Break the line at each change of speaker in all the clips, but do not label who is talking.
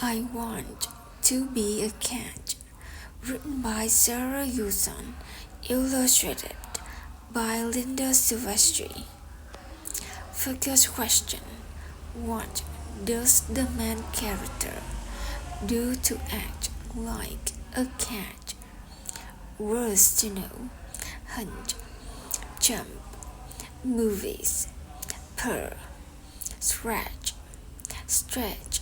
I Want to Be a Cat, written by Sarah Yuson, illustrated by Linda Silvestri. Focus question: what does the main character do to act like a cat? Words to know: hunt, jump, movies, purr, scratch, stretch,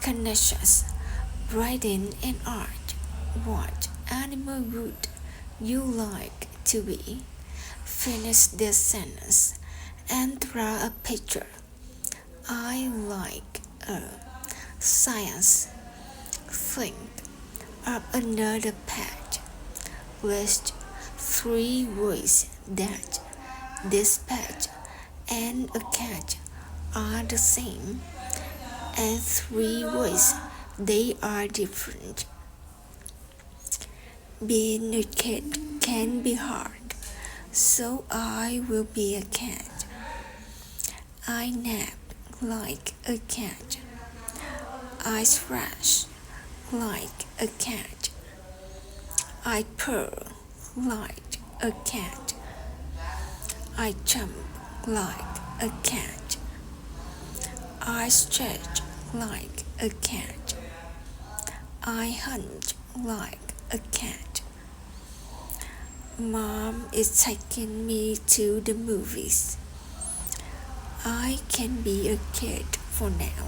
connections, writing and art. What animal would you like to be? Finish this sentence and draw a picture. I like a science. Think of another pet. List 3 ways that this pet and a cat are the same and 3 ways they are different. Being a cat can be hard, so I will be a cat. I nap like a cat. I scratch like a cat. I purr like a cat. I jump like a cat. I stretch like a cat. I hunt like a cat. Mom is taking me to the movies. I can be a kid for now.